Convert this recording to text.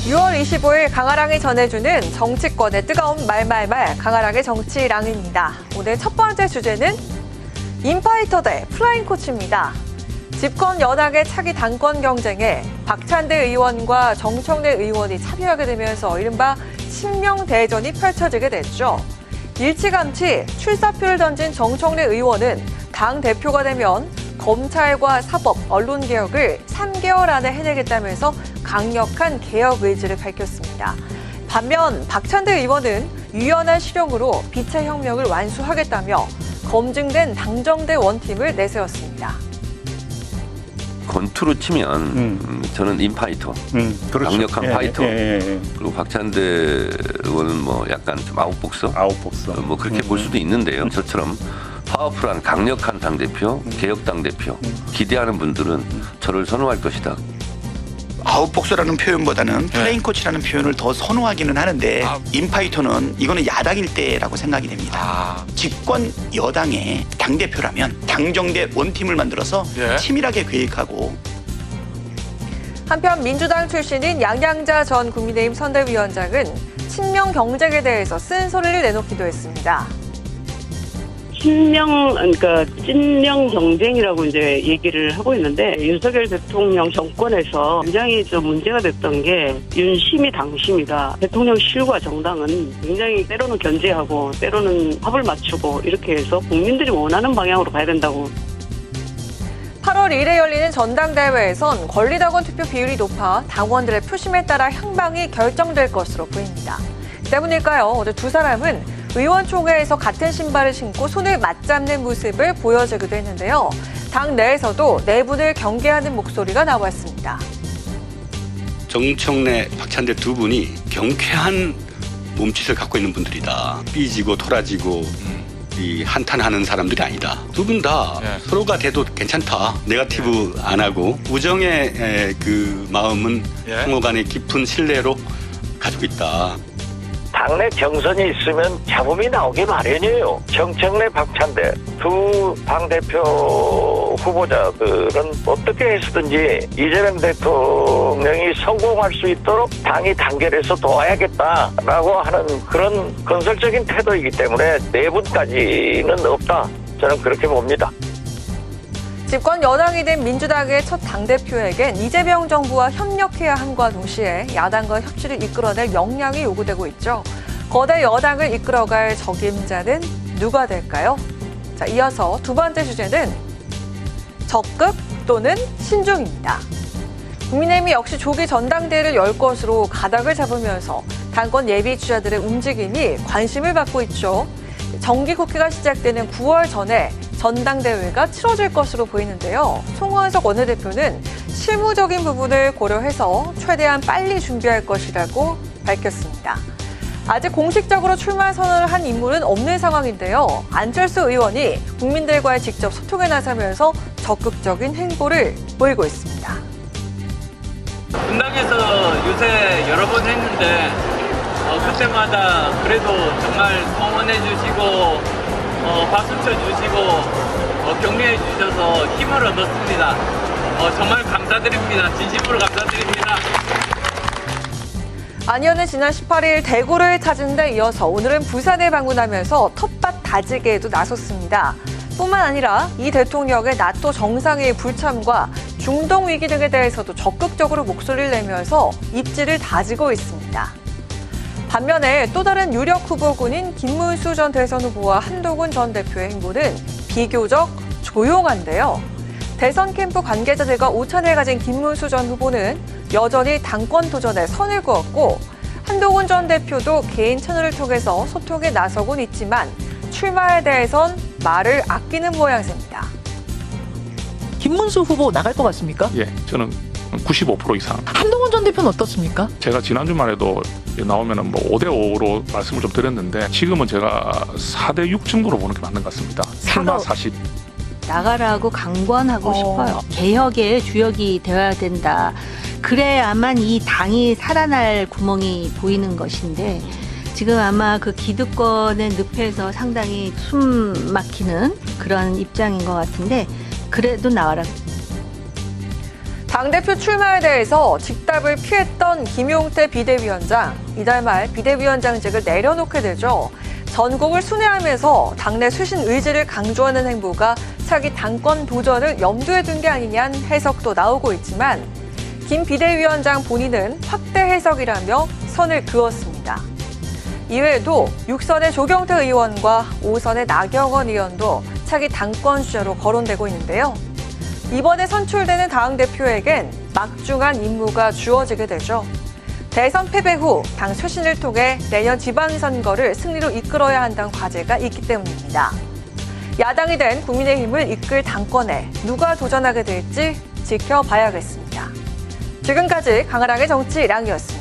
6월 25일 강아랑이 전해주는 정치권의 뜨거운 말말말 강아랑의 정치랑입니다. 오늘 첫 번째 주제는 인파이터 대 플라잉 코치입니다. 집권 여당의 차기 당권 경쟁에 박찬대 의원과 정청래 의원이 참여하게 되면서 이른바 친명대전이 펼쳐지게 됐죠. 일찌감치 출사표를 던진 정청래 의원은 당대표가 되면 검찰과 사법, 언론개혁을 3개월 안에 해내겠다면서 강력한 개혁 의지를 밝혔습니다. 반면 박찬대 의원은 유연한 실용으로 빛의 혁명을 완수하겠다며 검증된 당정대 원팀을 내세웠습니다. 권투로 치면 저는 인파이터, 그렇죠. 강력한 파이터. 예. 그리고 박찬대 의원은 뭐 약간 좀 아웃복서, 뭐 그렇게 볼 수도 있는데요. 저처럼 파워풀한 강력한 당대표, 개혁 당대표 기대하는 분들은 저를 선호할 것이다. 아웃복서라는 표현보다는 플레잉 코치라는 표현을 더 선호하기는 하는데 인파이터는 이거는 야당일 때라고 생각이 됩니다. 집권 여당의 당대표라면 당정대 원팀을 만들어서 치밀하게 계획하고. 한편 민주당 출신인 양양자 전 국민의힘 선대위원장은 친명 경쟁에 대해서 쓴소리를 내놓기도 했습니다. 그러니까 친명 경쟁이라고 이제 얘기를 하고 있는데 윤석열 대통령 정권에서 굉장히 좀 문제가 됐던 게 윤심이 당심이다. 대통령실과 정당은 굉장히 때로는 견제하고 때로는 합을 맞추고 이렇게 해서 국민들이 원하는 방향으로 가야 된다고. 8월 1일에 열리는 전당대회에선 권리당원 투표 비율이 높아 당원들의 표심에 따라 향방이 결정될 것으로 보입니다. 때문일까요? 어제 두 사람은 의원총회에서 같은 신발을 신고 손을 맞잡는 모습을 보여주기도 했는데요. 당 내에서도 내분을 경계하는 목소리가 나왔습니다. 정청래, 박찬대 두 분이 경쾌한 몸짓을 갖고 있는 분들이다. 삐지고 토라지고 이 한탄하는 사람들이 아니다. 두 분 다 서로가 돼도 괜찮다. 네거티브 안 하고 우정의 그 마음은 상호 간의 깊은 신뢰로 가지고 있다. 당내 경선이 있으면 잡음이 나오기 마련이에요. 정청래, 박찬대 두 당대표 후보자들은 어떻게 해서든지 이재명 대통령이 성공할 수 있도록 당이 단결해서 도와야겠다라고 하는 그런 건설적인 태도이기 때문에 내분까지는 없다. 저는 그렇게 봅니다. 집권 여당이 된 민주당의 첫 당대표에겐 이재명 정부와 협력해야 함과 동시에 야당과 협치를 이끌어낼 역량이 요구되고 있죠. 거대 여당을 이끌어갈 적임자는 누가 될까요? 자, 이어서 두 번째 주제는 적극 또는 신중입니다. 국민의힘이 역시 조기 전당대회를 열 것으로 가닥을 잡으면서 당권 예비 주자들의 움직임이 관심을 받고 있죠. 정기국회가 시작되는 9월 전에 전당대회가 치러질 것으로 보이는데요. 송원석 원내대표는 실무적인 부분을 고려해서 최대한 빨리 준비할 것이라고 밝혔습니다. 아직 공식적으로 출마 선언을 한 인물은 없는 상황인데요. 안철수 의원이 국민들과의 직접 소통에 나서면서 적극적인 행보를 보이고 있습니다. 분당에서 요새 여러 번 했는데 그때마다 그래도 정말 성원해 주시고 박수 쳐주시고 격려해 주셔서 힘을 얻었습니다. 정말 감사드립니다. 진심으로 감사드립니다. 안 의원은 지난 18일 대구를 찾은 데 이어서 오늘은 부산을 방문하면서 텃밭 다지기에도 나섰습니다. 뿐만 아니라 이 대통령의 나토 정상회의 불참과 중동 위기 등에 대해서도 적극적으로 목소리를 내면서 입지를 다지고 있습니다. 반면에 또 다른 유력 후보군인 김문수 전 대선 후보와 한동훈 전 대표의 행보는 비교적 조용한데요. 대선 캠프 관계자들과 오찬을 가진 김문수 전 후보는 여전히 당권 도전에 선을 그었고 한동훈 전 대표도 개인 채널을 통해서 소통에 나서곤 있지만 출마에 대해선 말을 아끼는 모양새입니다. 김문수 후보 나갈 것 같습니까? 예, 저는 95% 이상. 한동훈 전 대표는 어떻습니까? 제가 지난주만 해도 나오면은 뭐 5대5로 말씀을 좀 드렸는데 지금은 제가 4대6 정도로 보는 게 맞는 것 같습니다. 출마 40. 나가라고 강권하고 싶어요. 개혁의 주역이 되어야 된다. 그래야만 이 당이 살아날 구멍이 보이는 것인데 지금 아마 그 기득권의 늪에서 상당히 숨 막히는 그런 입장인 것 같은데 그래도 나와라. 당대표 출마에 대해서 직답을 피했던 김용태 비대위원장, 이달 말 비대위원장직을 내려놓게 되죠. 전국을 순회하면서 당내 쇄신 의지를 강조하는 행보가 차기 당권 도전을 염두에 둔 게 아니냐는 해석도 나오고 있지만 김 비대위원장 본인은 확대 해석이라며 선을 그었습니다. 이외에도 6선의 조경태 의원과 5선의 나경원 의원도 차기 당권 주자로 거론되고 있는데요. 이번에 선출되는 당대표에겐 막중한 임무가 주어지게 되죠. 대선 패배 후 당 쇄신을 통해 내년 지방선거를 승리로 이끌어야 한다는 과제가 있기 때문입니다. 야당이 된 국민의힘을 이끌 당권에 누가 도전하게 될지 지켜봐야겠습니다. 지금까지 강하랑의 정치량이었습니다.